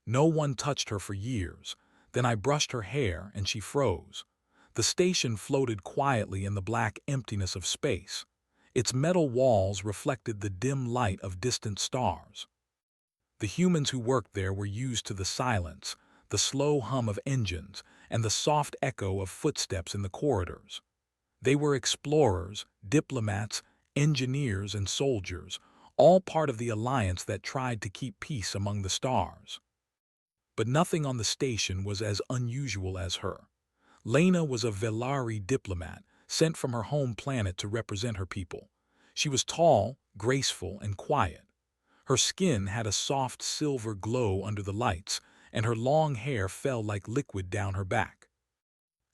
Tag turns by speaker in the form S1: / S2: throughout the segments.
S1: No one touched her for years. Then I brushed her hair and she froze. The station floated quietly in the black emptiness of space. Its metal walls reflected the dim light of distant stars. The humans who worked there were used to the silence, the slow hum of engines, and the soft echo of footsteps in the corridors. They were explorers, diplomats, engineers, and soldiers, all part of the alliance that tried to keep peace among the stars. But nothing on the station was as unusual as her. Lena was a Velari diplomat, sent from her home planet to represent her people. She was tall, graceful, and quiet. Her skin had a soft silver glow under the lights, and her long hair fell like liquid down her back.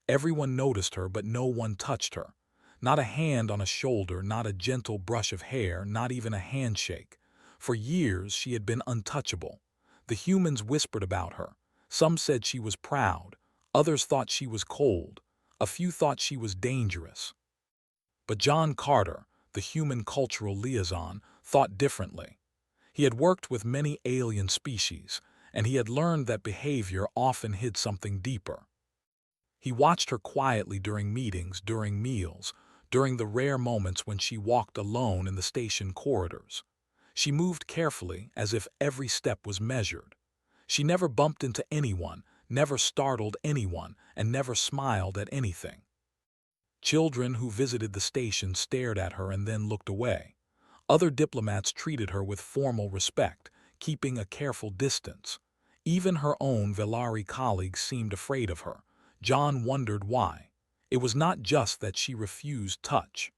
S1: Everyone noticed her, but no one touched her. Not a hand on a shoulder, not a gentle brush of hair, not even a handshake. For years she had been untouchable. The humans whispered about her. Some said she was proud. Others thought she was cold. A few thought she was dangerous. But John Carter, the human cultural liaison, thought differently. He had worked with many alien species, and he had learned that behavior often hid something deeper. He watched her quietly during meetings, during meals, during the rare moments when she walked alone in the station corridors. She moved carefully, as if every step was measured. She never bumped into anyone, never startled anyone, and never smiled at anything. Children who visited the station stared at her and then looked away. Other diplomats treated her with formal respect, keeping a careful distance. Even her own Velari colleagues seemed afraid of her. John wondered why. It was not just that she refused touch.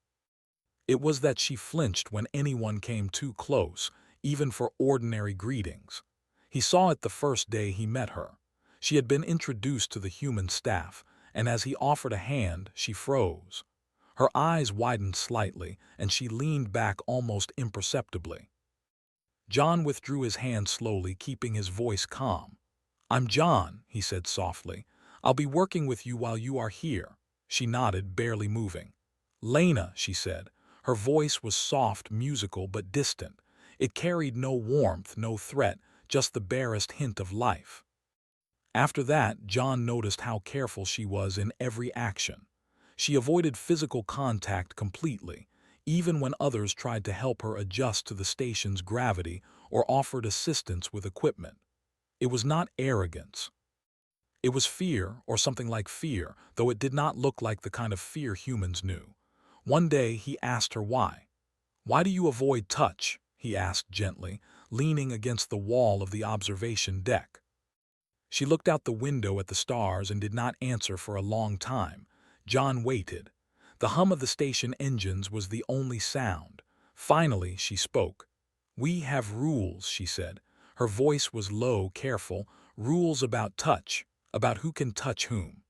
S1: It was that she flinched when anyone came too close, even for ordinary greetings. He saw it the first day he met her. She had been introduced to the human staff, and as he offered a hand, she froze. Her eyes widened slightly, and she leaned back almost imperceptibly. John withdrew his hand slowly, keeping his voice calm. "I'm John," he said softly. "I'll be working with you while you are here." She nodded, barely moving. "Lena," she said. Her voice was soft, musical, but distant. It carried no warmth, no threat, just the barest hint of life. After that, John noticed how careful she was in every action. She avoided physical contact completely, even when others tried to help her adjust to the station's gravity or offered assistance with equipment. It was not arrogance. It was fear, or something like fear, though it did not look like the kind of fear humans knew. One day he asked her why. "Why do you avoid touch?" he asked gently, leaning against the wall of the observation deck. She looked out the window at the stars and did not answer for a long time. John waited. The hum of the station engines was the only sound. Finally, she spoke. "We have rules," she said. Her voice was low, careful. "Rules about touch, about who can touch whom.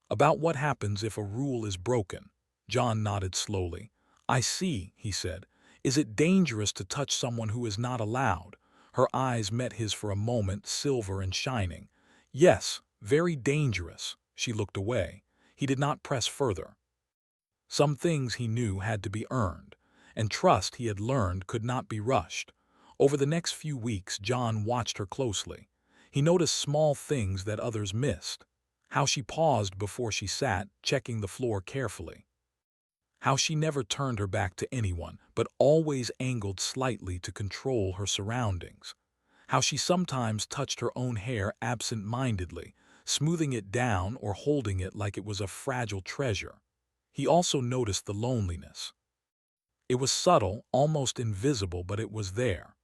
S1: About what happens if a rule is broken." John nodded slowly. "I see," he said. "Is it dangerous to touch someone who is not allowed?" Her eyes met his for a moment, silver and shining. "Yes, very dangerous." She looked away. He did not press further. Some things he knew had to be earned, and trust he had learned could not be rushed. Over the next few weeks, John watched her closely. He noticed small things that others missed. How she paused before she sat, checking the floor carefully. How she never turned her back to anyone, but always angled slightly to control her surroundings. How she sometimes touched her own hair absent-mindedly, smoothing it down or holding it like it was a fragile treasure. He also noticed the loneliness. It was subtle, almost invisible, but it was there.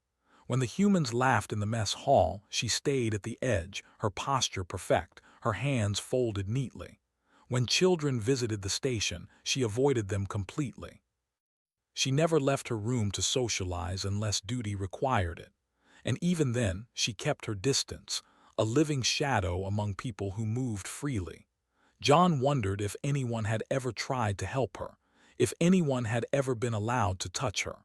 S1: When the humans laughed in the mess hall, she stayed at the edge, her posture perfect, her hands folded neatly. When children visited the station, she avoided them completely. She never left her room to socialize unless duty required it. And even then, she kept her distance, a living shadow among people who moved freely. John wondered if anyone had ever tried to help her, if anyone had ever been allowed to touch her.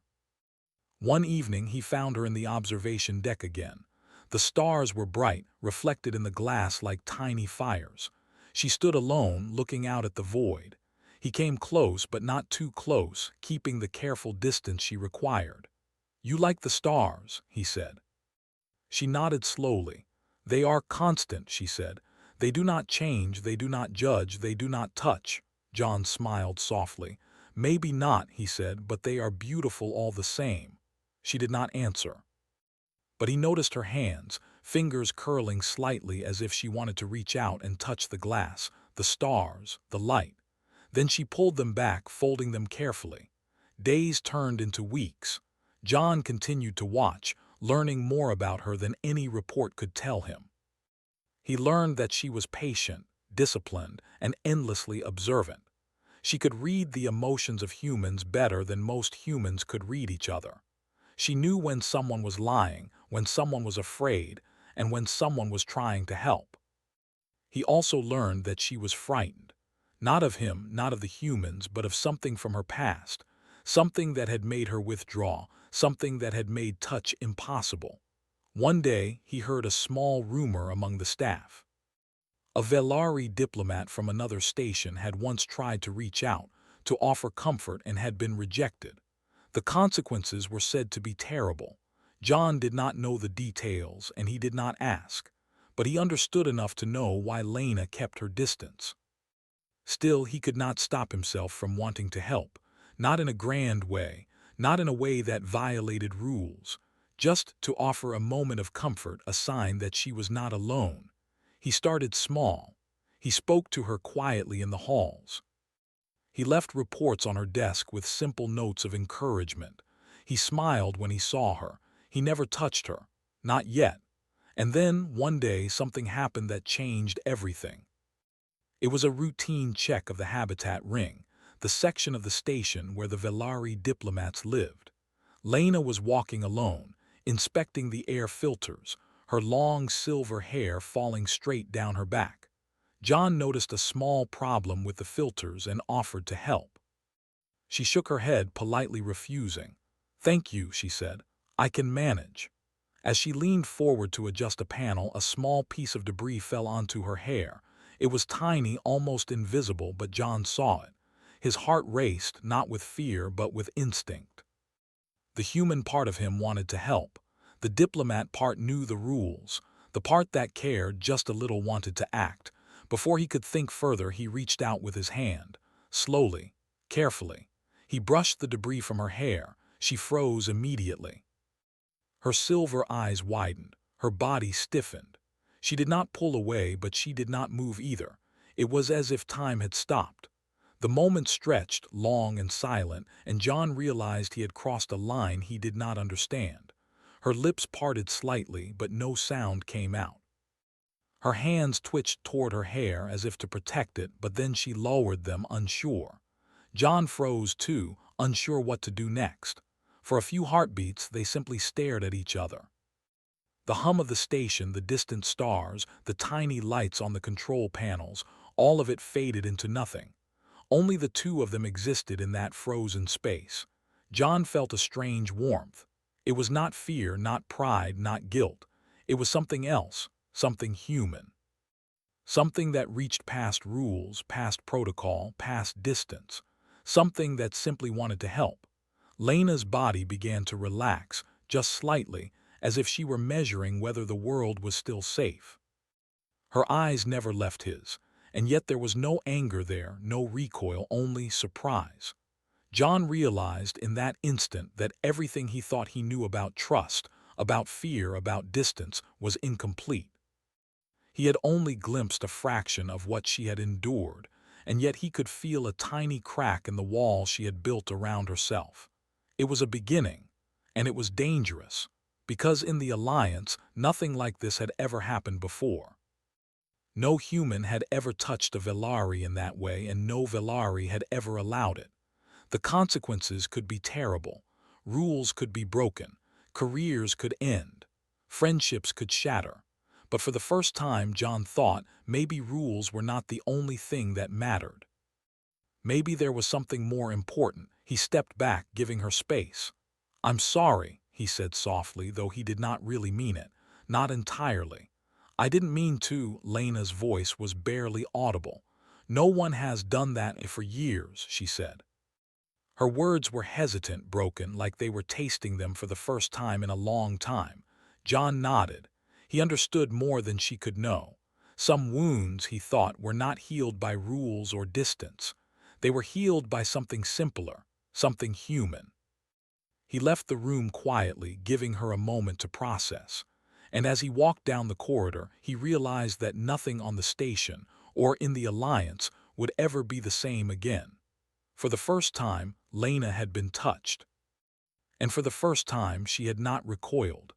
S1: One evening he found her in the observation deck again. The stars were bright, reflected in the glass like tiny fires. She stood alone, looking out at the void. He came close, but not too close, keeping the careful distance she required. "You like the stars," he said. She nodded slowly. They are constant, she said. They do not change, they do not judge, they do not touch. John smiled softly. Maybe not, he said, but they are beautiful all the same. She did not answer. But he noticed her hands, fingers curling slightly as if she wanted to reach out and touch the glass, the stars, the light. Then she pulled them back, folding them carefully. Days turned into weeks. John continued to watch, learning more about her than any report could tell him. He learned that she was patient, disciplined, and endlessly observant. She could read the emotions of humans better than most humans could read each other. She knew when someone was lying, when someone was afraid, and when someone was trying to help. He also learned that she was frightened. Not of him, not of the humans, but of something from her past. Something that had made her withdraw, something that had made touch impossible. One day, he heard a small rumor among the staff. A Velari diplomat from another station had once tried to reach out, to offer comfort, and had been rejected. The consequences were said to be terrible. John did not know the details, and he did not ask, but he understood enough to know why Lena kept her distance. Still, he could not stop himself from wanting to help, not in a grand way, not in a way that violated rules, just to offer a moment of comfort, a sign that she was not alone. He started small. He spoke to her quietly in the halls. He left reports on her desk with simple notes of encouragement. He smiled when he saw her. He never touched her. Not yet. And then, one day, something happened that changed everything. It was a routine check of the habitat ring, the section of the station where the Velari diplomats lived. Lena was walking alone, inspecting the air filters, her long silver hair falling straight down her back. John noticed a small problem with the filters and offered to help. She shook her head, politely refusing. "Thank you," she said. "I can manage." As she leaned forward to adjust a panel, a small piece of debris fell onto her hair. It was tiny, almost invisible, but John saw it. His heart raced, not with fear, but with instinct. The human part of him wanted to help. The diplomat part knew the rules. The part that cared just a little wanted to act. Before he could think further, he reached out with his hand. Slowly, carefully. He brushed the debris from her hair. She froze immediately. Her silver eyes widened. Her body stiffened. She did not pull away, but she did not move either. It was as if time had stopped. The moment stretched, long and silent, and John realized he had crossed a line he did not understand. Her lips parted slightly, but no sound came out. Her hands twitched toward her hair as if to protect it, but then she lowered them, unsure. John froze too, unsure what to do next. For a few heartbeats, they simply stared at each other. The hum of the station, the distant stars, the tiny lights on the control panels, all of it faded into nothing. Only the two of them existed in that frozen space. John felt a strange warmth. It was not fear, not pride, not guilt. It was something else, something human. Something that reached past rules, past protocol, past distance. Something that simply wanted to help. Lena's body began to relax, just slightly, as if she were measuring whether the world was still safe. Her eyes never left his, and yet there was no anger there, no recoil, only surprise. John realized in that instant that everything he thought he knew about trust, about fear, about distance, was incomplete. He had only glimpsed a fraction of what she had endured, and yet he could feel a tiny crack in the wall she had built around herself. It was a beginning, and it was dangerous, because in the Alliance, nothing like this had ever happened before. No human had ever touched a Velari in that way, and no Velari had ever allowed it. The consequences could be terrible. Rules could be broken. Careers could end. Friendships could shatter. But for the first time, John thought maybe rules were not the only thing that mattered. Maybe there was something more important. He stepped back, giving her space. "I'm sorry," he said softly, though he did not really mean it. "Not entirely. I didn't mean to." Lena's voice was barely audible. "No one has done that for years," she said. Her words were hesitant, broken, like they were tasting them for the first time in a long time. John nodded. He understood more than she could know. Some wounds, he thought, were not healed by rules or distance. They were healed by something simpler, something human. He left the room quietly, giving her a moment to process. And as he walked down the corridor, he realized that nothing on the station or in the Alliance would ever be the same again. For the first time, Lena had been touched. And for the first time, she had not recoiled.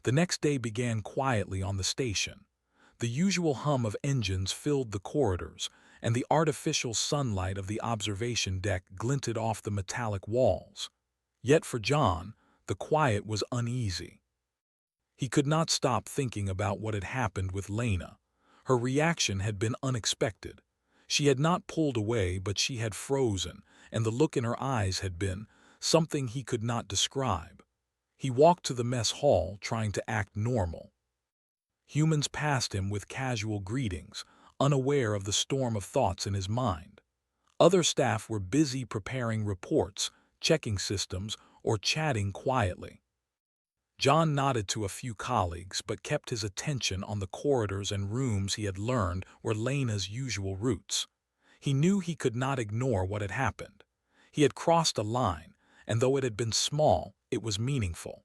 S1: The next day began quietly on the station. The usual hum of engines filled the corridors, and the artificial sunlight of the observation deck glinted off the metallic walls. Yet for John, the quiet was uneasy. He could not stop thinking about what had happened with Lena. Her reaction had been unexpected. She had not pulled away, but she had frozen, and the look in her eyes had been something he could not describe. He walked to the mess hall, trying to act normal. Humans passed him with casual greetings, unaware of the storm of thoughts in his mind. Other staff were busy preparing reports, checking systems, or chatting quietly. John nodded to a few colleagues, but kept his attention on the corridors and rooms he had learned were Lena's usual routes. He knew he could not ignore what had happened. He had crossed a line, and though it had been small, it was meaningful.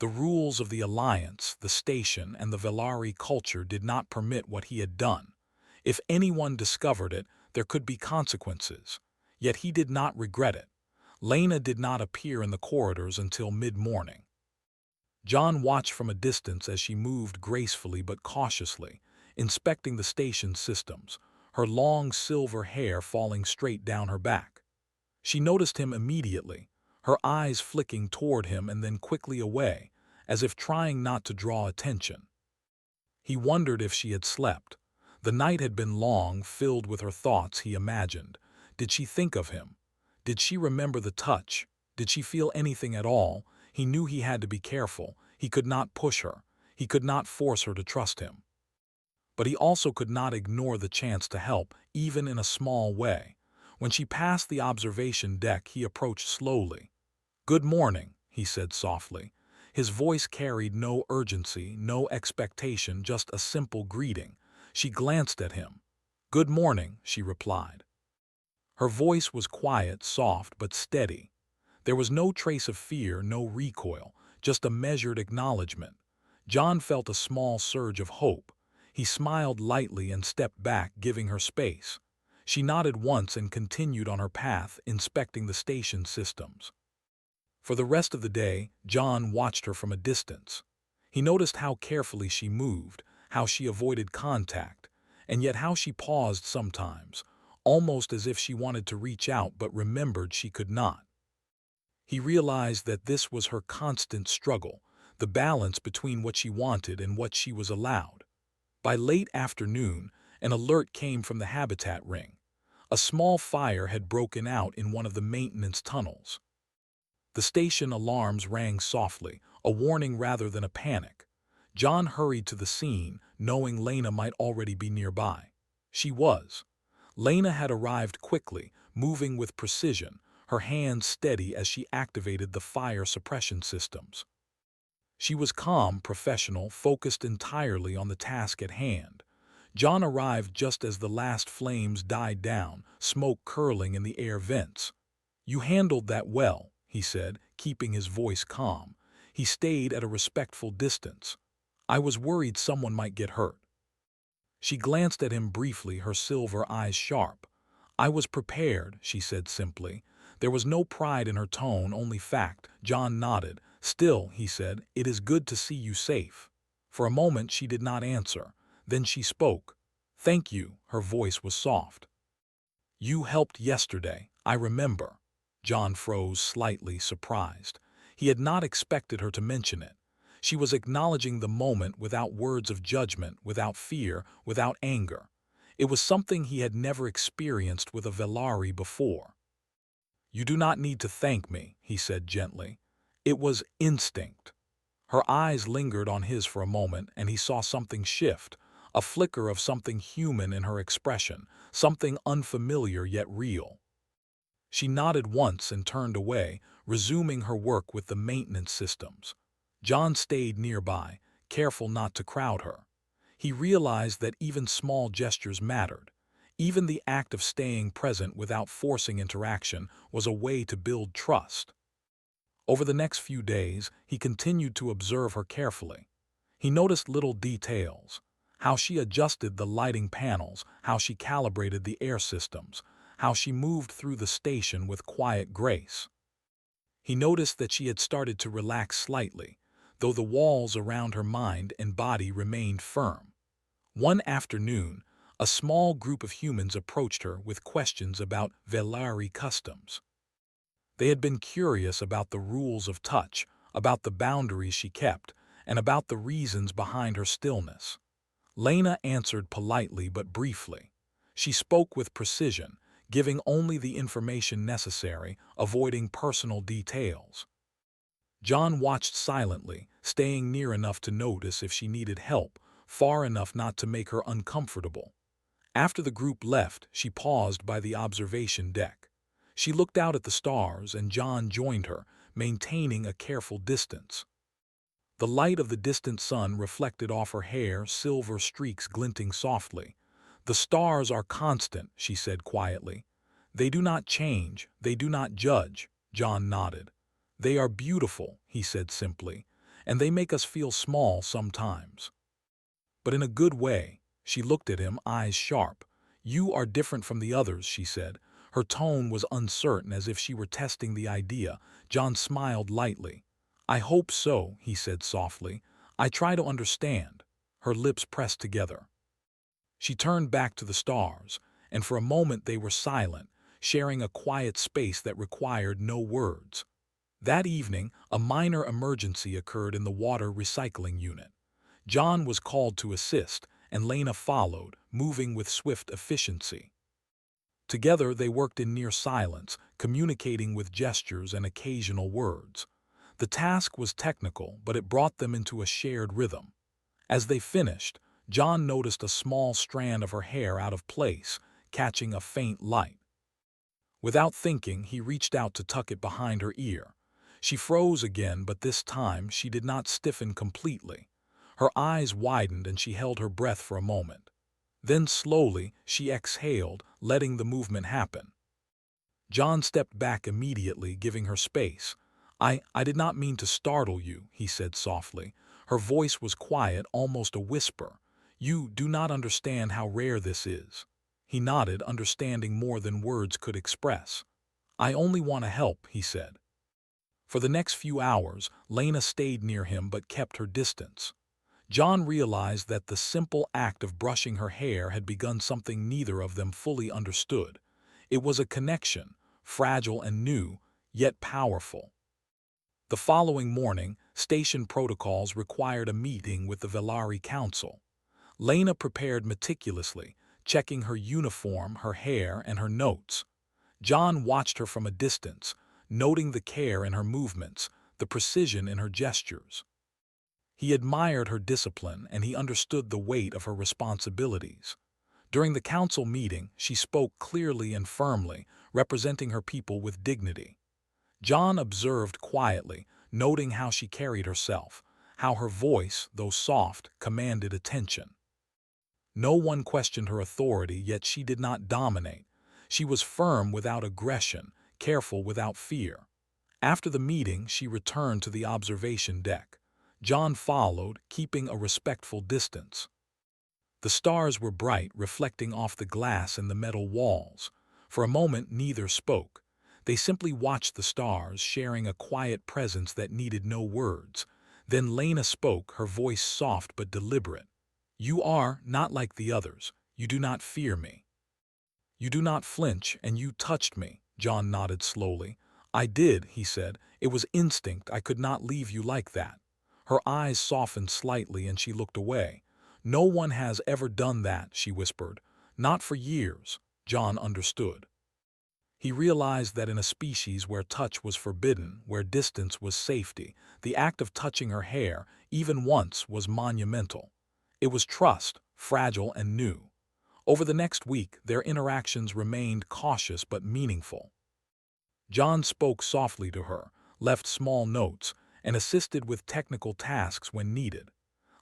S1: The rules of the Alliance, the station, and the Velari culture did not permit what he had done. If anyone discovered it, there could be consequences. Yet he did not regret it. Lena did not appear in the corridors until mid-morning. John watched from a distance as she moved gracefully but cautiously, inspecting the station's systems, her long silver hair falling straight down her back. She noticed him immediately, her eyes flicking toward him and then quickly away, as if trying not to draw attention. He wondered if she had slept. The night had been long, filled with her thoughts, he imagined. Did she think of him? Did she remember the touch? Did she feel anything at all? He knew he had to be careful. He could not push her. He could not force her to trust him. But he also could not ignore the chance to help, even in a small way. When she passed the observation deck, he approached slowly. "Good morning," he said softly. His voice carried no urgency, no expectation, just a simple greeting. She glanced at him. "Good morning," she replied. Her voice was quiet, soft, but steady. There was no trace of fear, no recoil, just a measured acknowledgement. John felt a small surge of hope. He smiled lightly and stepped back, giving her space. She nodded once and continued on her path, inspecting the station systems. For the rest of the day, John watched her from a distance. He noticed how carefully she moved, how she avoided contact, and yet how she paused sometimes, almost as if she wanted to reach out but remembered she could not. He realized that this was her constant struggle, the balance between what she wanted and what she was allowed. By late afternoon, an alert came from the habitat ring. A small fire had broken out in one of the maintenance tunnels. The station alarms rang softly, a warning rather than a panic. John hurried to the scene, knowing Lena might already be nearby. She was. Lena had arrived quickly, moving with precision, her hands steady as she activated the fire suppression systems. She was calm, professional, focused entirely on the task at hand. John arrived just as the last flames died down, smoke curling in the air vents. "You handled that well," he said, keeping his voice calm. He stayed at a respectful distance. "I was worried someone might get hurt." She glanced at him briefly, her silver eyes sharp. "I was prepared," she said simply. There was no pride in her tone, only fact. John nodded. "Still," he said, "it is good to see you safe." For a moment she did not answer. Then she spoke. "Thank you," her voice was soft. "You helped yesterday, I remember." John froze, slightly surprised. He had not expected her to mention it. She was acknowledging the moment without words of judgment, without fear, without anger. It was something he had never experienced with a Velari before. "You do not need to thank me," he said gently. "It was instinct." Her eyes lingered on his for a moment, and he saw something shift, a flicker of something human in her expression, something unfamiliar yet real. She nodded once and turned away, resuming her work with the maintenance systems. John stayed nearby, careful not to crowd her. He realized that even small gestures mattered. Even the act of staying present without forcing interaction was a way to build trust. Over the next few days, he continued to observe her carefully. He noticed little details: how she adjusted the lighting panels, how she calibrated the air systems, how she moved through the station with quiet grace. He noticed that she had started to relax slightly, though the walls around her mind and body remained firm. One afternoon, a small group of humans approached her with questions about Velari customs. They had been curious about the rules of touch, about the boundaries she kept, and about the reasons behind her stillness. Lena answered politely but briefly. She spoke with precision, giving only the information necessary, avoiding personal details. John watched silently, staying near enough to notice if she needed help, far enough not to make her uncomfortable. After the group left, she paused by the observation deck. She looked out at the stars, and John joined her, maintaining a careful distance. The light of the distant sun reflected off her hair, silver streaks glinting softly. "The stars are constant," she said quietly. "They do not change, they do not judge." John nodded. "They are beautiful," he said simply, "and they make us feel small sometimes. But in a good way." She looked at him, eyes sharp. "You are different from the others," she said. Her tone was uncertain, as if she were testing the idea. John smiled lightly. "I hope so," he said softly. "I try to understand." Her lips pressed together. She turned back to the stars, and for a moment they were silent, sharing a quiet space that required no words. That evening, a minor emergency occurred in the water recycling unit. John was called to assist, and Lena followed, moving with swift efficiency. Together they worked in near silence, communicating with gestures and occasional words. The task was technical, but it brought them into a shared rhythm. As they finished, John noticed a small strand of her hair out of place, catching a faint light. Without thinking, he reached out to tuck it behind her ear. She froze again, but this time she did not stiffen completely. Her eyes widened and she held her breath for a moment. Then slowly she exhaled, letting the movement happen. John stepped back immediately, giving her space. I did not mean to startle you," he said softly. Her voice was quiet, almost a whisper. "You do not understand how rare this is." He nodded, understanding more than words could express. "I only want to help," he said. For the next few hours, Lena stayed near him but kept her distance. John realized that the simple act of brushing her hair had begun something neither of them fully understood. It was a connection, fragile and new, yet powerful. The following morning, station protocols required a meeting with the Velari Council. Lena prepared meticulously, checking her uniform, her hair, and her notes. John watched her from a distance, noting the care in her movements, the precision in her gestures. He admired her discipline, and he understood the weight of her responsibilities. During the council meeting, she spoke clearly and firmly, representing her people with dignity. John observed quietly, noting how she carried herself, how her voice, though soft, commanded attention. No one questioned her authority, yet she did not dominate. She was firm without aggression, careful without fear. After the meeting, she returned to the observation deck. John followed, keeping a respectful distance. The stars were bright, reflecting off the glass and the metal walls. For a moment, neither spoke. They simply watched the stars, sharing a quiet presence that needed no words. Then Lena spoke, her voice soft but deliberate. "You are not like the others. You do not fear me. You do not flinch, and you touched me." John nodded slowly. "I did," he said. "It was instinct. I could not leave you like that." Her eyes softened slightly and she looked away. "No one has ever done that," she whispered. "Not for years." John understood. He realized that in a species where touch was forbidden, where distance was safety, the act of touching her hair, even once, was monumental. It was trust, fragile and new. Over the next week, their interactions remained cautious but meaningful. John spoke softly to her, left small notes, and assisted with technical tasks when needed.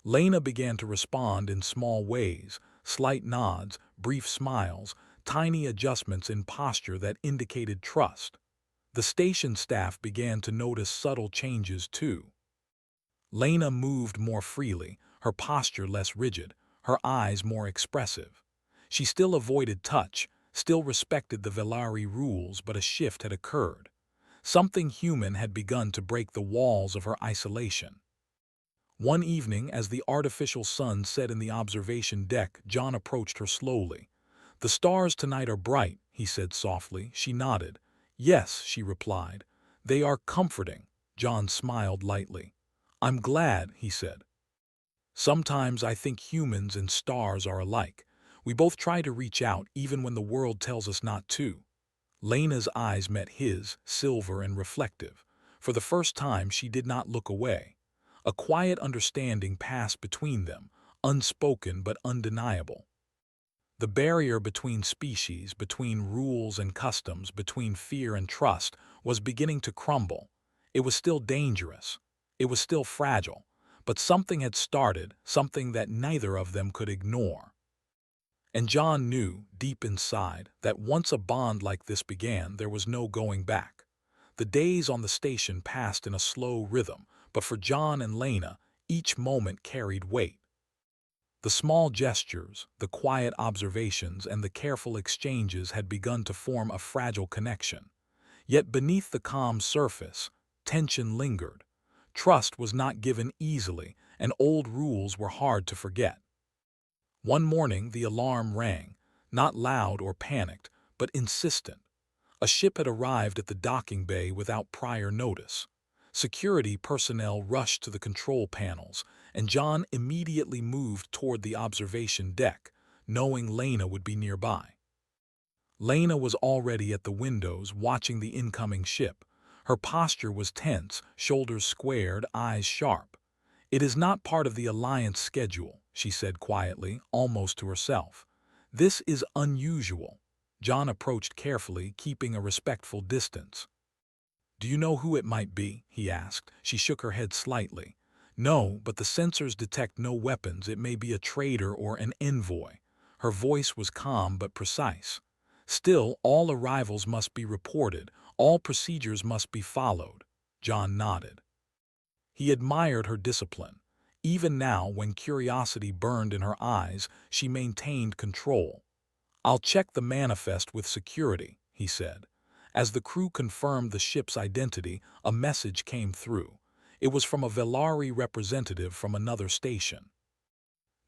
S1: Lena began to respond in small ways, slight nods, brief smiles, tiny adjustments in posture that indicated trust. The station staff began to notice subtle changes too. Lena moved more freely, her posture less rigid, her eyes more expressive. She still avoided touch, still respected the Velari rules, but a shift had occurred. Something human had begun to break the walls of her isolation. One evening, as the artificial sun set in the observation deck, John approached her slowly. "The stars tonight are bright," he said softly. She nodded. "Yes," she replied. "They are comforting." John smiled lightly. "I'm glad," he said. "Sometimes I think humans and stars are alike. We both try to reach out even when the world tells us not to." Lena's eyes met his, silver and reflective. For the first time she did not look away. A quiet understanding passed between them, unspoken but undeniable. The barrier between species, between rules and customs, between fear and trust, was beginning to crumble. It was still dangerous. It was still fragile. But something had started, something that neither of them could ignore. And John knew, deep inside, that once a bond like this began, there was no going back. The days on the station passed in a slow rhythm, but for John and Lena, each moment carried weight. The small gestures, the quiet observations, and the careful exchanges had begun to form a fragile connection. Yet beneath the calm surface, tension lingered. Trust was not given easily, and old rules were hard to forget. One morning the alarm rang, not loud or panicked, but insistent. A ship had arrived at the docking bay without prior notice. Security personnel rushed to the control panels, and John immediately moved toward the observation deck, knowing Lena would be nearby. Lena was already at the windows watching the incoming ship. Her posture was tense, shoulders squared, eyes sharp. "It is not part of the Alliance schedule," she said quietly, almost to herself. "This is unusual." John approached carefully, keeping a respectful distance. "Do you know who it might be?" he asked. She shook her head slightly. "No, but the sensors detect no weapons. It may be a trader or an envoy." Her voice was calm but precise. "Still, all arrivals must be reported. All procedures must be followed." John nodded. He admired her discipline. Even now, when curiosity burned in her eyes, she maintained control. "I'll check the manifest with security," he said. As the crew confirmed the ship's identity, a message came through. It was from a Velari representative from another station.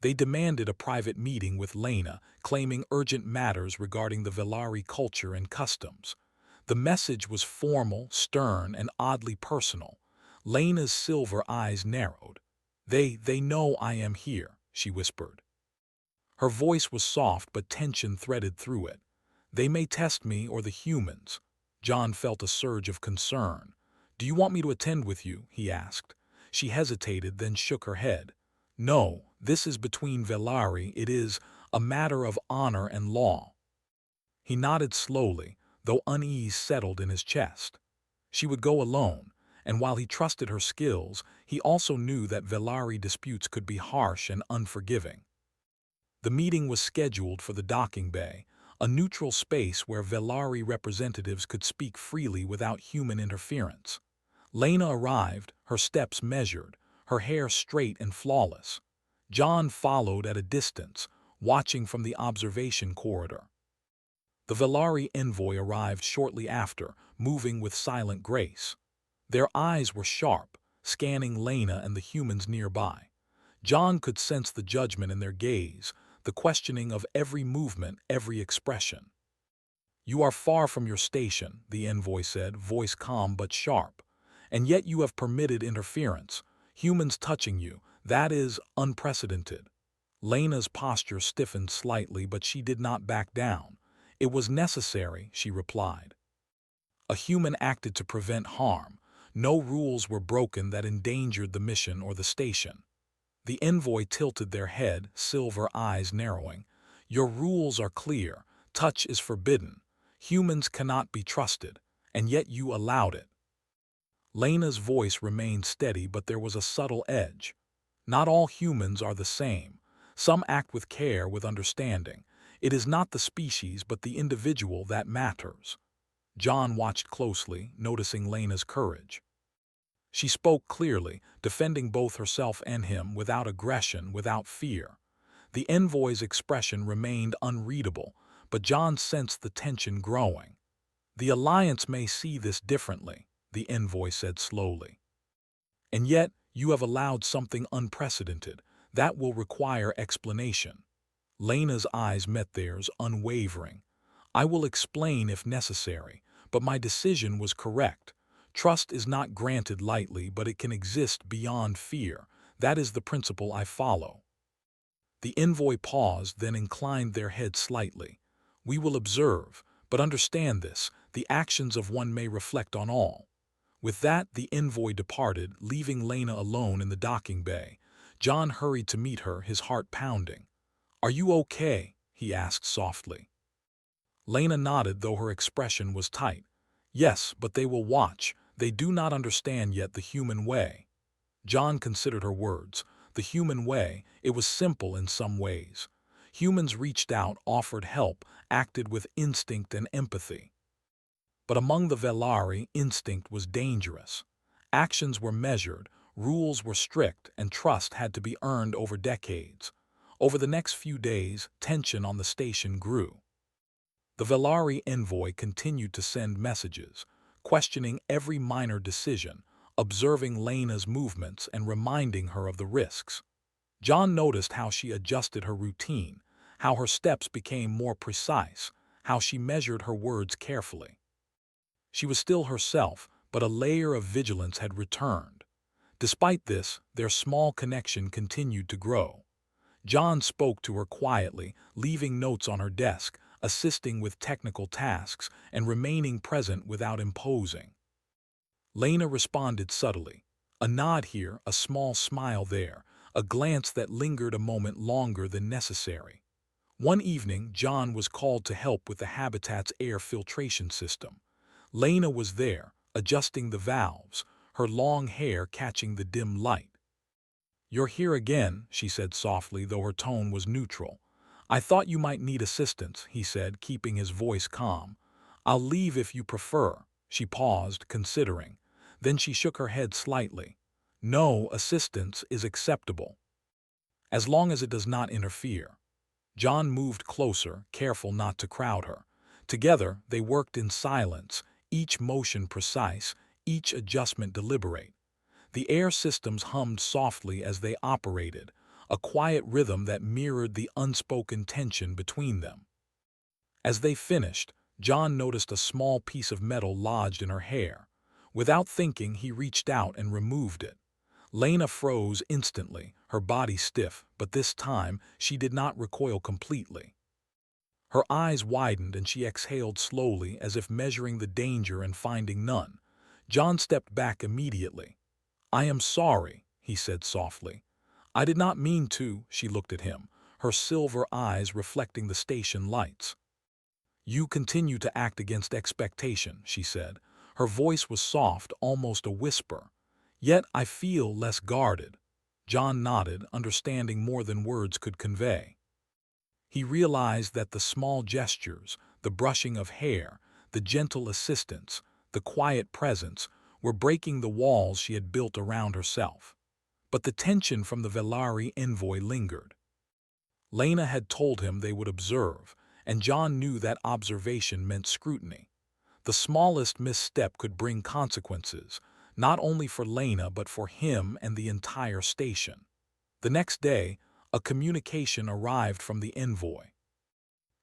S1: They demanded a private meeting with Lena, claiming urgent matters regarding the Velari culture and customs. The message was formal, stern, and oddly personal. Lena's silver eyes narrowed. They know I am here," she whispered. Her voice was soft, but tension threaded through it. "They may test me or the humans." John felt a surge of concern. "Do you want me to attend with you?" he asked. She hesitated, then shook her head. "No, this is between Velari. It is a matter of honor and law." He nodded slowly, though unease settled in his chest. She would go alone, and while he trusted her skills, he also knew that Velari disputes could be harsh and unforgiving. The meeting was scheduled for the docking bay, a neutral space where Velari representatives could speak freely without human interference. Lena arrived, her steps measured, her hair straight and flawless. John followed at a distance, watching from the observation corridor. The Velari envoy arrived shortly after, moving with silent grace. Their eyes were sharp, scanning Lena and the humans nearby. John could sense the judgment in their gaze, the questioning of every movement, every expression. "You are far from your station," the envoy said, voice calm but sharp. "And yet you have permitted interference. Humans touching you, that is unprecedented." Lena's posture stiffened slightly, but she did not back down. "It was necessary," she replied. "A human acted to prevent harm. No rules were broken that endangered the mission or the station." The envoy tilted their head, silver eyes narrowing. "Your rules are clear. Touch is forbidden. Humans cannot be trusted, and yet you allowed it." Lena's voice remained steady, but there was a subtle edge. Not all humans are the same. Some act with care, with understanding. It is not the species but the individual that matters. John watched closely, noticing Lena's courage. She spoke clearly, defending both herself and him without aggression, without fear. The envoy's expression remained unreadable, but John sensed the tension growing. The Alliance may see this differently, the envoy said slowly. And yet, you have allowed something unprecedented. That will require explanation. Lena's eyes met theirs, unwavering. I will explain if necessary, but my decision was correct. Trust is not granted lightly, but it can exist beyond fear. That is the principle I follow. The envoy paused, then inclined their head slightly. We will observe, but understand this, the actions of one may reflect on all. With that, the envoy departed, leaving Lena alone in the docking bay. John hurried to meet her, his heart pounding. Are you okay? He asked softly. Lena nodded, though her expression was tight. Yes, but they will watch. They do not understand yet the human way. John considered her words. The human way, it was simple in some ways. Humans reached out, offered help, acted with instinct and empathy. But among the Velari, instinct was dangerous. Actions were measured, rules were strict, and trust had to be earned over decades. Over the next few days, tension on the station grew. The Velari envoy continued to send messages, questioning every minor decision, observing Lena's movements and reminding her of the risks. John noticed how she adjusted her routine, how her steps became more precise, how she measured her words carefully. She was still herself, but a layer of vigilance had returned. Despite this, their small connection continued to grow. John spoke to her quietly, leaving notes on her desk, assisting with technical tasks, and remaining present without imposing. Lena responded subtly. A nod here, a small smile there, a glance that lingered a moment longer than necessary. One evening, John was called to help with the habitat's air filtration system. Lena was there, adjusting the valves, her long hair catching the dim light. You're here again, she said softly, though her tone was neutral. I thought you might need assistance, he said, keeping his voice calm. I'll leave if you prefer. She paused, considering. Then she shook her head slightly. No, assistance is acceptable, as long as it does not interfere. John moved closer, careful not to crowd her. Together, they worked in silence, each motion precise, each adjustment deliberate. The air systems hummed softly as they operated, a quiet rhythm that mirrored the unspoken tension between them. As they finished, John noticed a small piece of metal lodged in her hair. Without thinking, he reached out and removed it. Lena froze instantly, her body stiff, but this time she did not recoil completely. Her eyes widened and she exhaled slowly, as if measuring the danger and finding none. John stepped back immediately. I am sorry, he said softly. I did not mean to, she looked at him, her silver eyes reflecting the station lights. You continue to act against expectation, she said. Her voice was soft, almost a whisper. Yet I feel less guarded. John nodded, understanding more than words could convey. He realized that the small gestures, the brushing of hair, the gentle assistance, the quiet presence, were breaking the walls she had built around herself. But the tension from the Velari envoy lingered. Lena had told him they would observe, and John knew that observation meant scrutiny. The smallest misstep could bring consequences, not only for Lena but for him and the entire station. The next day, a communication arrived from the envoy.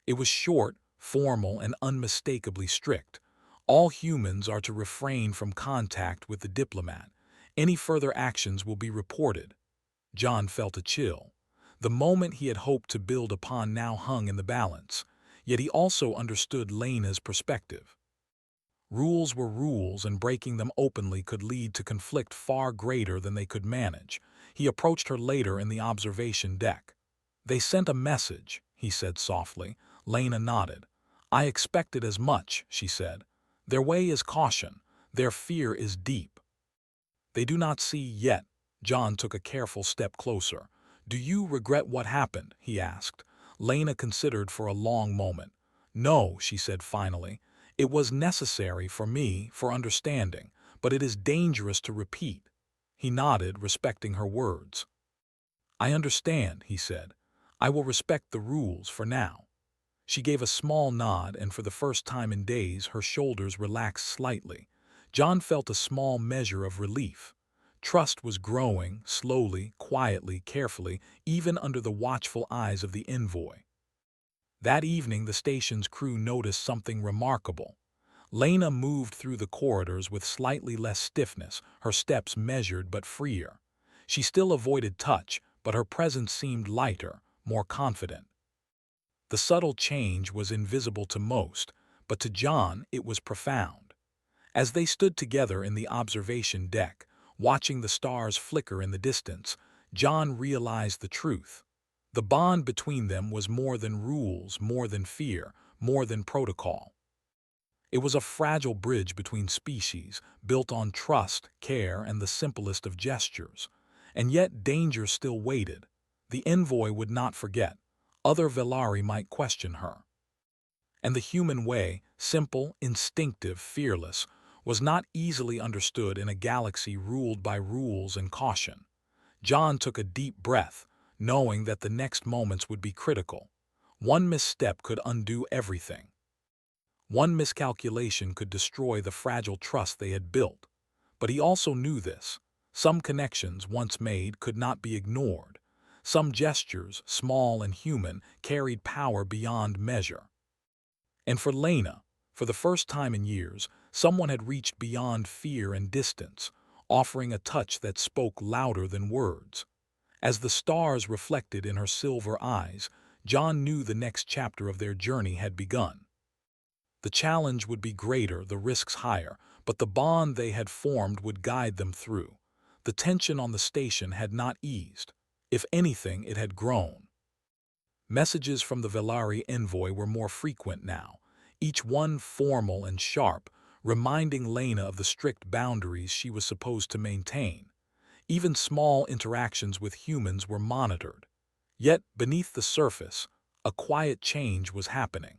S1: It was short, formal, and unmistakably strict. All humans are to refrain from contact with the diplomat. Any further actions will be reported. John felt a chill. The moment he had hoped to build upon now hung in the balance, yet he also understood Lena's perspective. Rules were rules, and breaking them openly could lead to conflict far greater than they could manage. He approached her later in the observation deck. They sent a message, he said softly. Lena nodded. I expected as much, she said. Their way is caution. Their fear is deep. They do not see yet, John took a careful step closer. "Do you regret what happened?" he asked. Lena considered for a long moment. "No," she said finally. "It was necessary for me, for understanding, but it is dangerous to repeat." He nodded, respecting her words. "I understand," he said. "I will respect the rules for now." She gave a small nod, and for the first time in days her shoulders relaxed slightly. John felt a small measure of relief. Trust was growing, slowly, quietly, carefully, even under the watchful eyes of the envoy. That evening the station's crew noticed something remarkable. Lena moved through the corridors with slightly less stiffness, her steps measured but freer. She still avoided touch, but her presence seemed lighter, more confident. The subtle change was invisible to most, but to John it was profound. As they stood together in the observation deck, watching the stars flicker in the distance, John realized the truth. The bond between them was more than rules, more than fear, more than protocol. It was a fragile bridge between species, built on trust, care, and the simplest of gestures. And yet danger still waited. The envoy would not forget. Other Velari might question her. And the human way, simple, instinctive, fearless, was not easily understood in a galaxy ruled by rules and caution. John took a deep breath, knowing that the next moments would be critical. One misstep could undo everything. One miscalculation could destroy the fragile trust they had built. But he also knew this. Some connections, once made, could not be ignored. Some gestures, small and human, carried power beyond measure. And for Lena, for the first time in years, someone had reached beyond fear and distance, offering a touch that spoke louder than words. As the stars reflected in her silver eyes, John knew the next chapter of their journey had begun. The challenge would be greater, the risks higher, but the bond they had formed would guide them through. The tension on the station had not eased. If anything, it had grown. Messages from the Velari envoy were more frequent now, each one formal and sharp, reminding Lena of the strict boundaries she was supposed to maintain. Even small interactions with humans were monitored. Yet, beneath the surface, a quiet change was happening.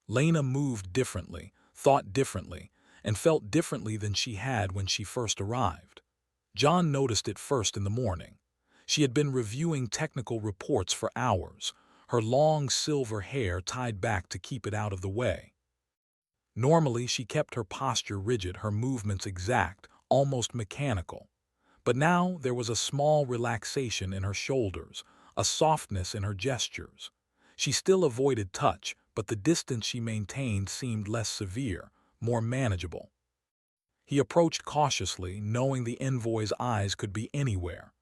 S1: Lena moved differently, thought differently, and felt differently than she had when she first arrived. John noticed it first in the morning. She had been reviewing technical reports for hours, her long silver hair tied back to keep it out of the way. Normally, she kept her posture rigid, her movements exact, almost mechanical. But now there was a small relaxation in her shoulders, a softness in her gestures. She still avoided touch, but the distance she maintained seemed less severe, more manageable. He approached cautiously, knowing the envoy's eyes could be anywhere.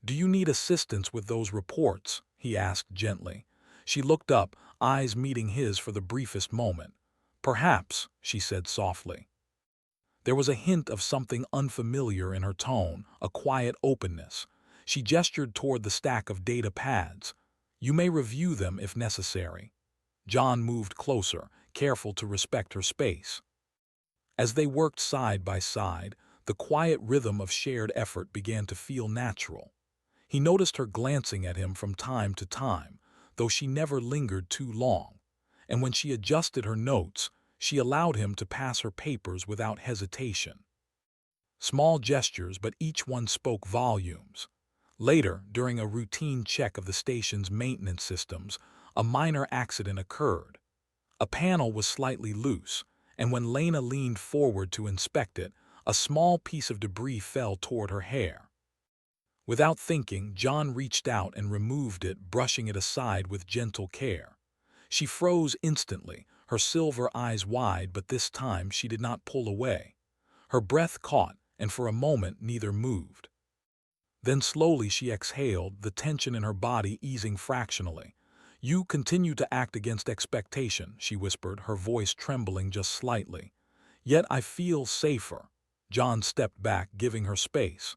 S1: "Do you need assistance with those reports?" he asked gently. She looked up, eyes meeting his for the briefest moment. "Perhaps," she said softly. There was a hint of something unfamiliar in her tone, a quiet openness. She gestured toward the stack of data pads. "You may review them if necessary." John moved closer, careful to respect her space. As they worked side by side, the quiet rhythm of shared effort began to feel natural. He noticed her glancing at him from time to time, though she never lingered too long. And when she adjusted her notes, she allowed him to pass her papers without hesitation. Small gestures, but each one spoke volumes. Later, during a routine check of the station's maintenance systems, a minor accident occurred. A panel was slightly loose, and when Lena leaned forward to inspect it, a small piece of debris fell toward her hair. Without thinking, John reached out and removed it, brushing it aside with gentle care. She froze instantly, her silver eyes wide, but this time she did not pull away. Her breath caught, and for a moment neither moved. Then slowly she exhaled, the tension in her body easing fractionally. "You continue to act against expectation," she whispered, her voice trembling just slightly. "Yet I feel safer." John stepped back, giving her space.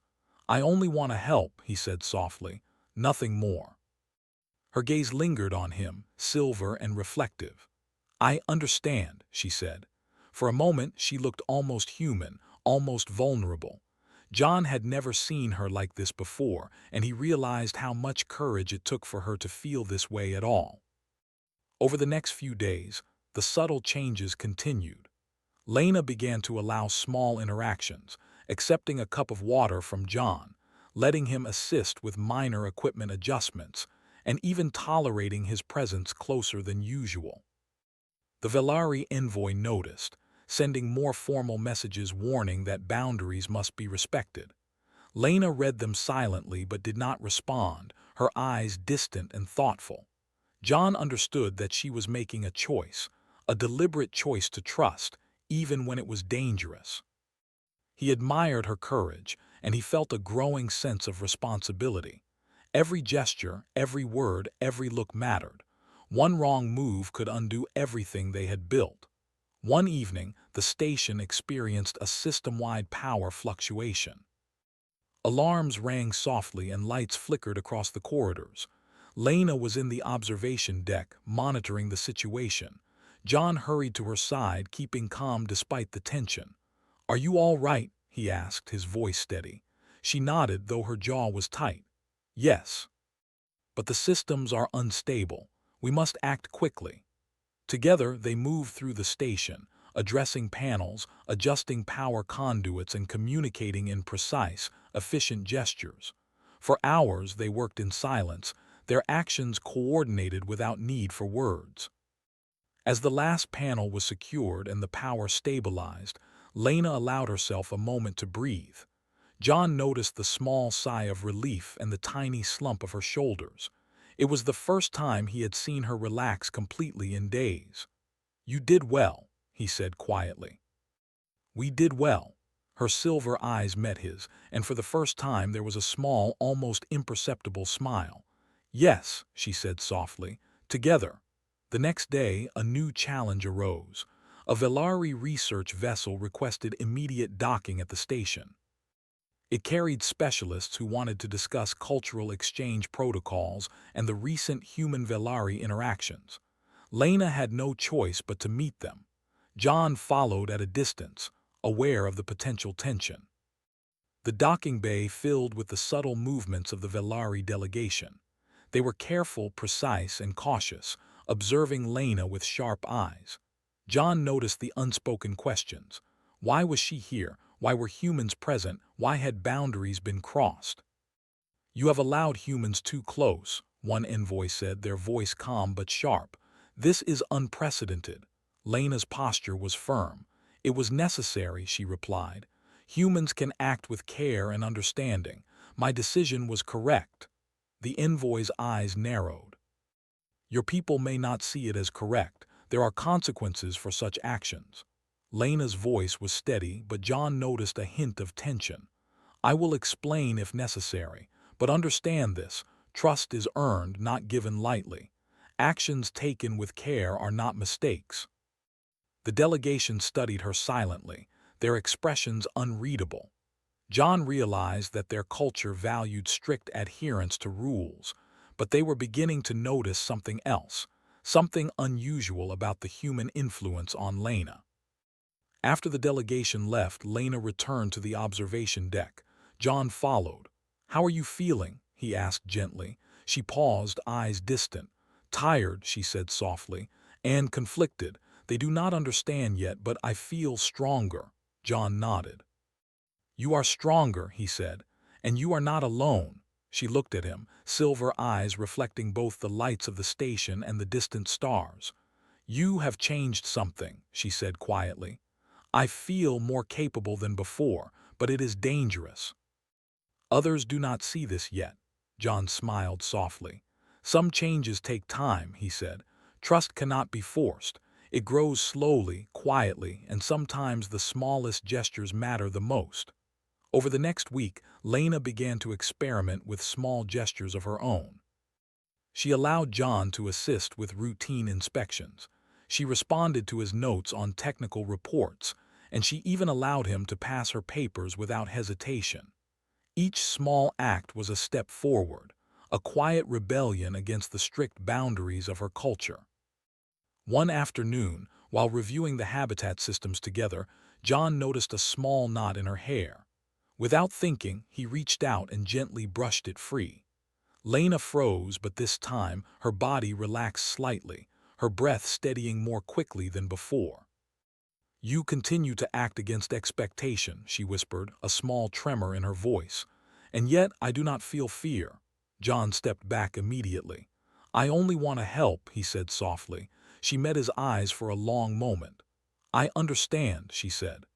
S1: "I only want to help," he said softly, "nothing more." Her gaze lingered on him, silver and reflective. "I understand," she said. For a moment she looked almost human, almost vulnerable. John had never seen her like this before, and he realized how much courage it took for her to feel this way at all. Over the next few days, the subtle changes continued. Lena began to allow small interactions, accepting a cup of water from John, letting him assist with minor equipment adjustments, and even tolerating his presence closer than usual. The Velari envoy noticed, sending more formal messages warning that boundaries must be respected. Lena read them silently but did not respond, her eyes distant and thoughtful. John understood that she was making a choice, a deliberate choice to trust, even when it was dangerous. He admired her courage, and he felt a growing sense of responsibility. Every gesture, every word, every look mattered. One wrong move could undo everything they had built. One evening, the station experienced a system-wide power fluctuation. Alarms rang softly and lights flickered across the corridors. Lena was in the observation deck, monitoring the situation. John hurried to her side, keeping calm despite the tension. "Are you all right?" he asked, his voice steady. She nodded, though her jaw was tight. "Yes. But the systems are unstable. We must act quickly." Together, they moved through the station, addressing panels, adjusting power conduits, and communicating in precise, efficient gestures. For hours, they worked in silence, their actions coordinated without need for words. As the last panel was secured and the power stabilized, Lena allowed herself a moment to breathe. John noticed the small sigh of relief and the tiny slump of her shoulders. It was the first time he had seen her relax completely in days. "You did well," he said quietly. "We did well." Her silver eyes met his, and for the first time there was a small, almost imperceptible smile. "Yes," she said softly, "together." The next day, a new challenge arose. A Velari research vessel requested immediate docking at the station. It carried specialists who wanted to discuss cultural exchange protocols and the recent human-Velari interactions. Lena had no choice but to meet them. John followed at a distance, aware of the potential tension. The docking bay filled with the subtle movements of the Velari delegation. They were careful, precise, and cautious, observing Lena with sharp eyes. John noticed the unspoken questions. Why was she here? Why were humans present? Why had boundaries been crossed? "You have allowed humans too close," one envoy said, their voice calm but sharp. "This is unprecedented." Lena's posture was firm. "It was necessary," she replied. "Humans can act with care and understanding. My decision was correct." The envoy's eyes narrowed. "Your people may not see it as correct. There are consequences for such actions." Lena's voice was steady, but John noticed a hint of tension. "I will explain if necessary, but understand this. Trust is earned, not given lightly. Actions taken with care are not mistakes." The delegation studied her silently, their expressions unreadable. John realized that their culture valued strict adherence to rules, but they were beginning to notice something else, something unusual about the human influence on Lena. After the delegation left, Lena returned to the observation deck. John followed. "How are you feeling?" he asked gently. She paused, eyes distant. "Tired," she said softly, "and conflicted. They do not understand yet, but I feel stronger." John nodded. "You are stronger," he said, "and you are not alone." She looked at him, silver eyes reflecting both the lights of the station and the distant stars. "You have changed something," she said quietly. "I feel more capable than before, but it is dangerous." "Others do not see this yet." John smiled softly. "Some changes take time," he said. "Trust cannot be forced. It grows slowly, quietly, and sometimes the smallest gestures matter the most." Over the next week, Lena began to experiment with small gestures of her own. She allowed John to assist with routine inspections. She responded to his notes on technical reports, and she even allowed him to pass her papers without hesitation. Each small act was a step forward, a quiet rebellion against the strict boundaries of her culture. One afternoon, while reviewing the habitat systems together, John noticed a small knot in her hair. Without thinking, he reached out and gently brushed it free. Lena froze, but this time her body relaxed slightly, her breath steadying more quickly than before. "You continue to act against expectation," she whispered, a small tremor in her voice. "And yet I do not feel fear." John stepped back immediately. "I only want to help," he said softly. She met his eyes for a long moment. "I understand," she said.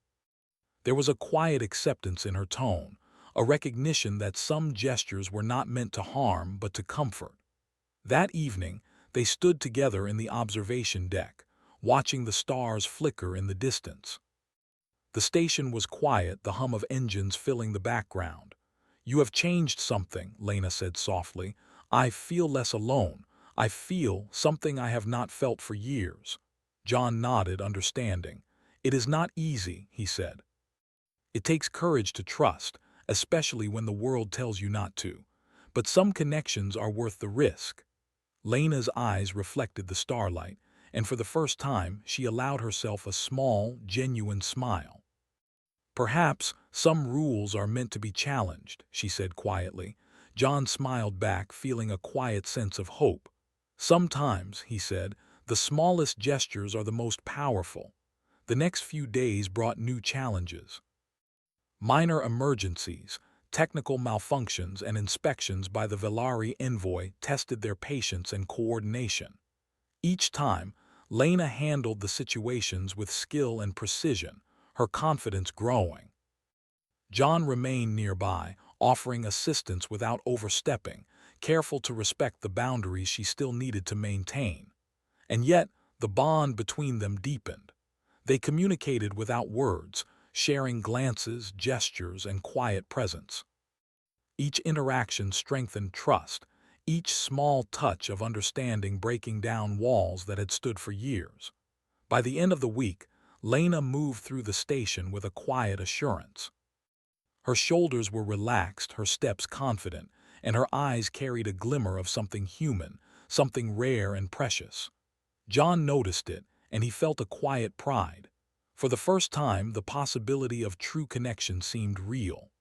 S1: There was a quiet acceptance in her tone, a recognition that some gestures were not meant to harm but to comfort. That evening, they stood together in the observation deck, watching the stars flicker in the distance. The station was quiet, the hum of engines filling the background. "You have changed something," Lena said softly. "I feel less alone. I feel something I have not felt for years." John nodded, understanding. "It is not easy," he said. "It takes courage to trust, especially when the world tells you not to. But some connections are worth the risk." Lena's eyes reflected the starlight, and for the first time she allowed herself a small, genuine smile. "Perhaps some rules are meant to be challenged," she said quietly. John smiled back, feeling a quiet sense of hope. "Sometimes," he said, "the smallest gestures are the most powerful." The next few days brought new challenges. Minor emergencies, technical malfunctions, and inspections by the Velari envoy tested their patience and coordination. Each time, Lena handled the situations with skill and precision, her confidence growing. John remained nearby, offering assistance without overstepping, careful to respect the boundaries she still needed to maintain. And yet, the bond between them deepened. They communicated without words, sharing glances, gestures, and quiet presence. Each interaction strengthened trust, each small touch of understanding breaking down walls that had stood for years. By the end of the week, Lena moved through the station with a quiet assurance. Her shoulders were relaxed, her steps confident, and her eyes carried a glimmer of something human, something rare and precious. John noticed it, and he felt a quiet pride. For the first time, the possibility of true connection seemed real.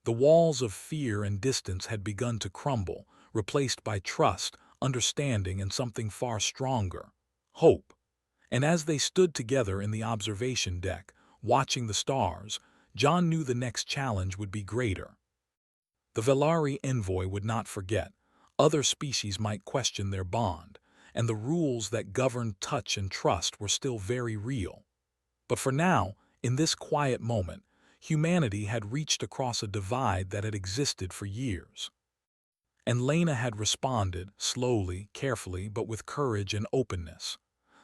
S1: The walls of fear and distance had begun to crumble, replaced by trust, understanding, and something far stronger, hope. And as they stood together in the observation deck, watching the stars, John knew the next challenge would be greater. The Velari envoy would not forget. Other species might question their bond, and the rules that governed touch and trust were still very real. But for now, in this quiet moment, humanity had reached across a divide that had existed for years. And Lena had responded, slowly, carefully, but with courage and openness.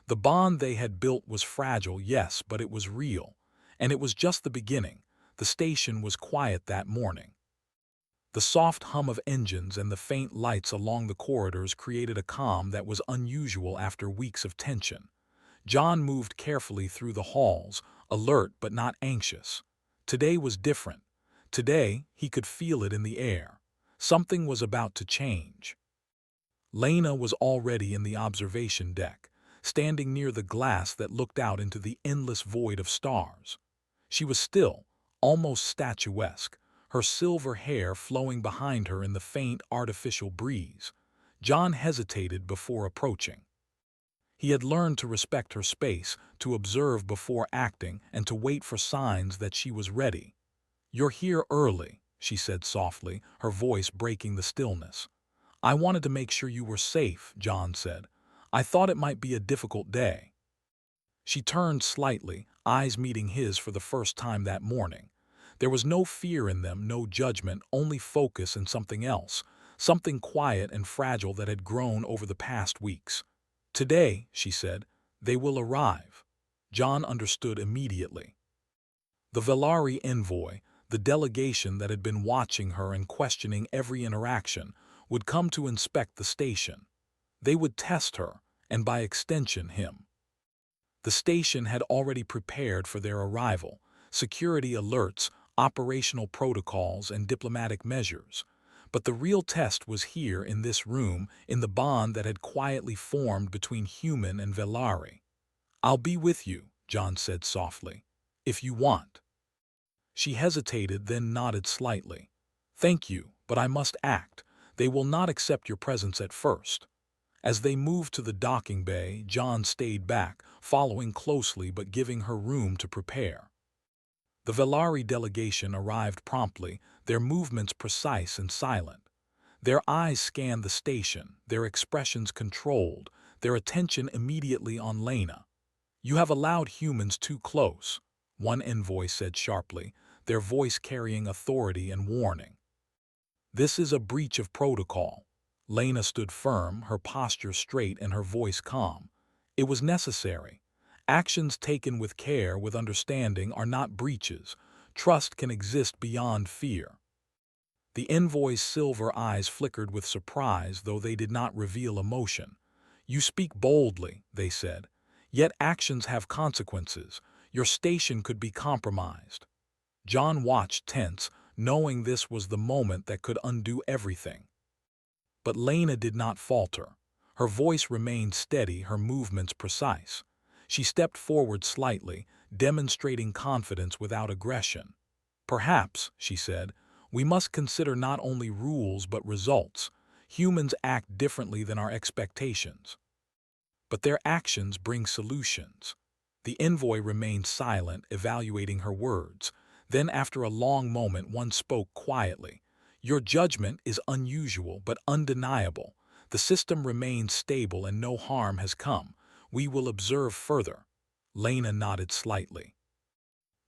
S1: The bond they had built was fragile, yes, but it was real. And it was just the beginning. The station was quiet that morning. The soft hum of engines and the faint lights along the corridors created a calm that was unusual after weeks of tension. John moved carefully through the halls, alert but not anxious. Today was different. Today, he could feel it in the air. Something was about to change. Lena was already in the observation deck, standing near the glass that looked out into the endless void of stars. She was still, almost statuesque, her silver hair flowing behind her in the faint artificial breeze. John hesitated before approaching. He had learned to respect her space, to observe before acting, and to wait for signs that she was ready. "You're here early," she said softly, her voice breaking the stillness. "I wanted to make sure you were safe," John said. "I thought it might be a difficult day." She turned slightly, eyes meeting his for the first time that morning. There was no fear in them, no judgment, only focus and something else, something quiet and fragile that had grown over the past weeks. "Today," she said, "they will arrive." John understood immediately. The Velari envoy, the delegation that had been watching her and questioning every interaction, would come to inspect the station. They would test her, and by extension him. The station had already prepared for their arrival, security alerts, operational protocols, and diplomatic measures. But the real test was here in this room, in the bond that had quietly formed between human and Velari. "I'll be with you," John said softly, "if you want." She hesitated, then nodded slightly. "Thank you, but I must act. They will not accept your presence at first." As they moved to the docking bay, John stayed back, following closely but giving her room to prepare. The Velari delegation arrived promptly, their movements precise and silent. Their eyes scanned the station, their expressions controlled, their attention immediately on Lena. "You have allowed humans too close," one envoy said sharply, their voice carrying authority and warning. "This is a breach of protocol." Lena stood firm, her posture straight and her voice calm. "It was necessary. Actions taken with care, with understanding, are not breaches. Trust can exist beyond fear." The envoy's silver eyes flickered with surprise, though they did not reveal emotion. "You speak boldly," they said. "Yet actions have consequences. Your station could be compromised." John watched tense, knowing this was the moment that could undo everything. But Lena did not falter. Her voice remained steady, her movements precise. She stepped forward slightly, demonstrating confidence without aggression. "Perhaps," she said, "we must consider not only rules but results. Humans act differently than our expectations. But their actions bring solutions." The envoy remained silent, evaluating her words. Then, after a long moment, one spoke quietly. "Your judgment is unusual but undeniable. The system remains stable and no harm has come. We will observe further." Lena nodded slightly.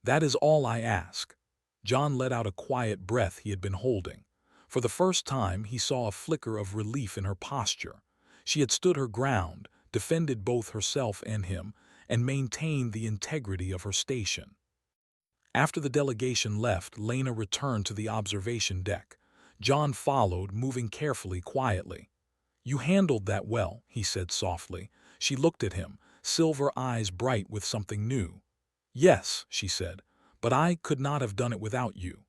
S1: "That is all I ask." John let out a quiet breath he had been holding. For the first time, he saw a flicker of relief in her posture. She had stood her ground, defended both herself and him, and maintained the integrity of her station. After the delegation left, Lena returned to the observation deck. John followed, moving carefully, quietly. "You handled that well," he said softly. She looked at him, silver eyes bright with something new. "Yes," she said, "but I could not have done it without you.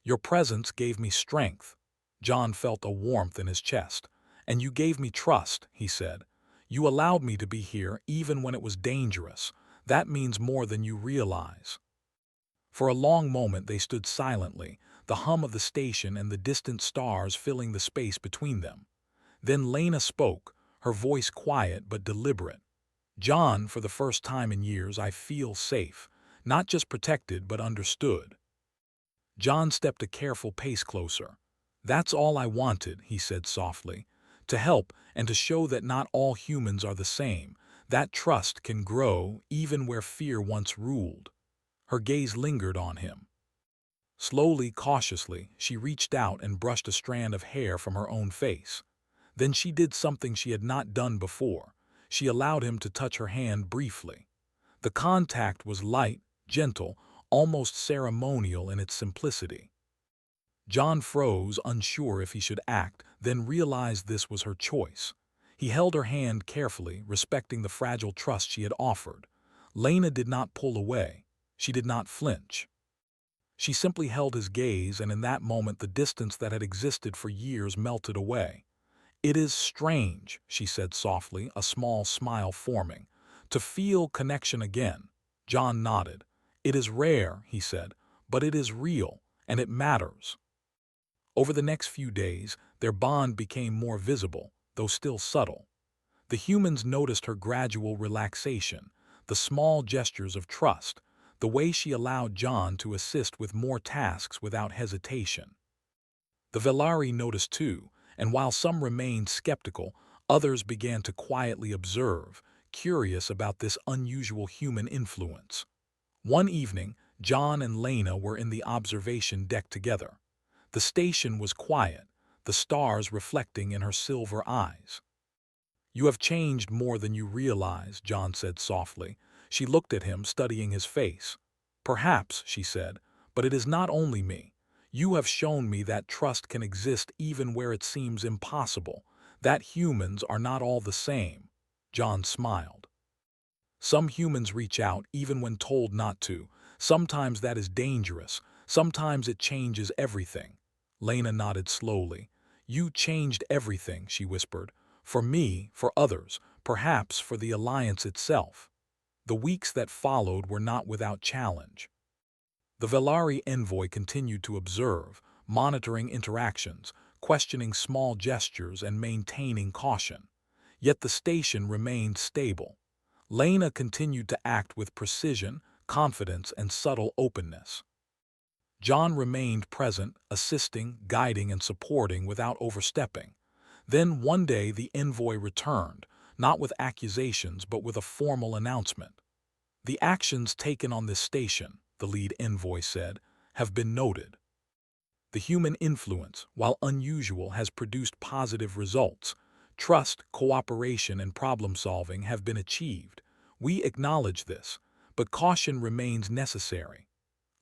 S1: Your presence gave me strength." John felt a warmth in his chest. "And you gave me trust," he said. "You allowed me to be here even when it was dangerous. That means more than you realize." For a long moment they stood silently, the hum of the station and the distant stars filling the space between them. Then Lena spoke, her voice quiet but deliberate. "John, for the first time in years, I feel safe. Not just protected, but understood." John stepped a careful pace closer. "That's all I wanted," he said softly. "To help and to show that not all humans are the same. That trust can grow even where fear once ruled." Her gaze lingered on him. Slowly, cautiously, she reached out and brushed a strand of hair from her own face. Then she did something she had not done before. She allowed him to touch her hand briefly. The contact was light, gentle, almost ceremonial in its simplicity. John froze, unsure if he should act, then realized this was her choice. He held her hand carefully, respecting the fragile trust she had offered. Lena did not pull away. She did not flinch. She simply held his gaze, and in that moment the distance that had existed for years melted away. "It is strange," she said softly, a small smile forming, "to feel connection again." John nodded. "It is rare," he said, "but it is real, and it matters." Over the next few days, their bond became more visible, though still subtle. The humans noticed her gradual relaxation, the small gestures of trust, the way she allowed John to assist with more tasks without hesitation. The Velari noticed too, and while some remained skeptical, others began to quietly observe, curious about this unusual human influence. One evening, John and Lena were in the observation deck together. The station was quiet, the stars reflecting in her silver eyes. "You have changed more than you realize," John said softly. She looked at him, studying his face. "Perhaps," she said, "but it is not only me. You have shown me that trust can exist even where it seems impossible, that humans are not all the same." John smiled. "Some humans reach out even when told not to. Sometimes that is dangerous. Sometimes it changes everything." Lena nodded slowly. "You changed everything," she whispered. "For me, for others, perhaps for the alliance itself." The weeks that followed were not without challenge. The Velari envoy continued to observe, monitoring interactions, questioning small gestures and maintaining caution. Yet the station remained stable. Lena continued to act with precision, confidence, and subtle openness. John remained present, assisting, guiding, and supporting without overstepping. Then one day the envoy returned, not with accusations but with a formal announcement. "The actions taken on this station," the lead envoy said, "have been noted. The human influence, while unusual, has produced positive results. Trust, cooperation, and problem-solving have been achieved. We acknowledge this, but caution remains necessary."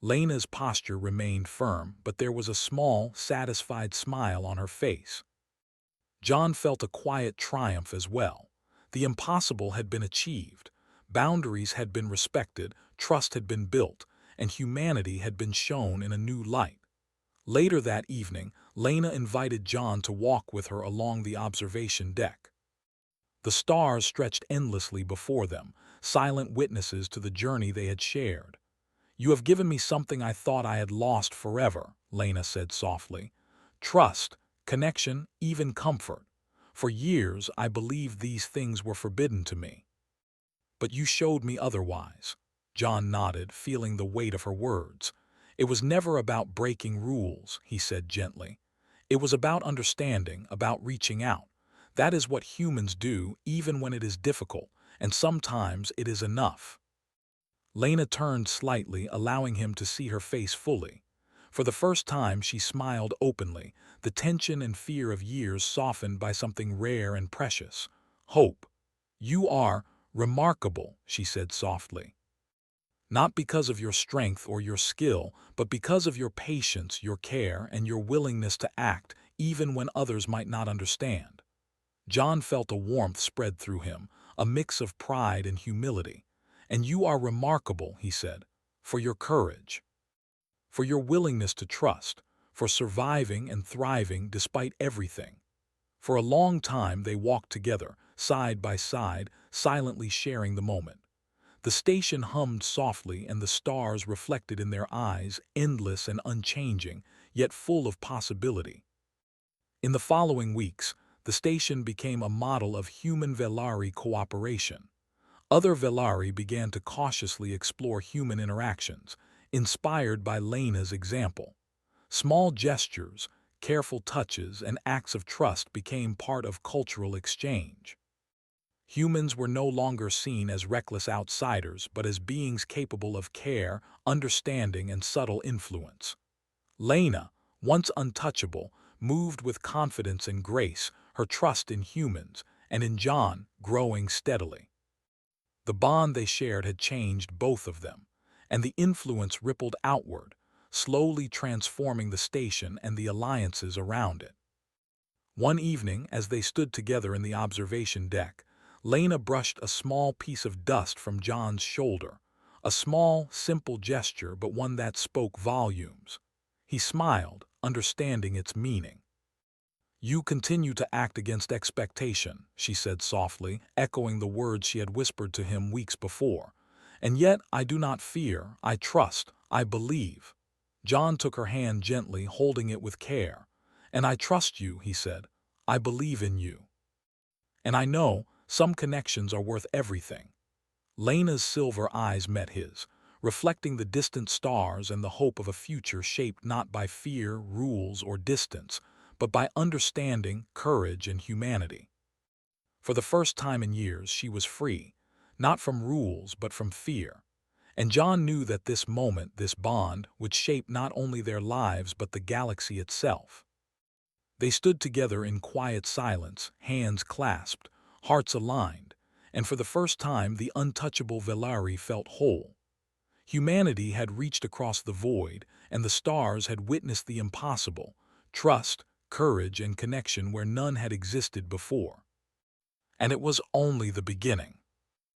S1: Lena's posture remained firm, but there was a small, satisfied smile on her face. John felt a quiet triumph as well. The impossible had been achieved. Boundaries had been respected, trust had been built, and humanity had been shown in a new light. Later that evening, Lena invited John to walk with her along the observation deck. The stars stretched endlessly before them, silent witnesses to the journey they had shared. "You have given me something I thought I had lost forever," Lena said softly. "Trust, connection, even comfort. For years I believed these things were forbidden to me. But you showed me otherwise." John nodded, feeling the weight of her words. "It was never about breaking rules," he said gently. "It was about understanding, about reaching out. That is what humans do, even when it is difficult, and sometimes it is enough." Lena turned slightly, allowing him to see her face fully. For the first time she smiled openly, the tension and fear of years softened by something rare and precious: hope. "You are remarkable," she said softly. "Not because of your strength or your skill, but because of your patience, your care, and your willingness to act, even when others might not understand." John felt a warmth spread through him, a mix of pride and humility. "And you are remarkable," he said, "for your courage, for your willingness to trust, for surviving and thriving despite everything." For a long time they walked together, side by side, silently sharing the moment. The station hummed softly, and the stars reflected in their eyes, endless and unchanging, yet full of possibility. In the following weeks, the station became a model of human Velari cooperation. Other Velari began to cautiously explore human interactions, inspired by Lena's example. Small gestures, careful touches, and acts of trust became part of cultural exchange. Humans were no longer seen as reckless outsiders, but as beings capable of care, understanding, and subtle influence. Lena, once untouchable, moved with confidence and grace, her trust in humans, and in John, growing steadily. The bond they shared had changed both of them, and the influence rippled outward, slowly transforming the station and the alliances around it. One evening, as they stood together in the observation deck, Lena brushed a small piece of dust from John's shoulder, a small, simple gesture, but one that spoke volumes. He smiled, understanding its meaning. "You continue to act against expectation," she said softly, echoing the words she had whispered to him weeks before. "And yet I do not fear, I trust, I believe." John took her hand gently, holding it with care. "And I trust you," he said. "I believe in you. And I know some connections are worth everything." Lena's silver eyes met his, reflecting the distant stars and the hope of a future shaped not by fear, rules, or distance, but by understanding, courage, and humanity. For the first time in years she was free, not from rules but from fear. And John knew that this moment, this bond, would shape not only their lives but the galaxy itself. They stood together in quiet silence, hands clasped, hearts aligned, and for the first time the untouchable Velari felt whole. Humanity had reached across the void, and the stars had witnessed the impossible: trust, courage, and connection where none had existed before. And it was only the beginning.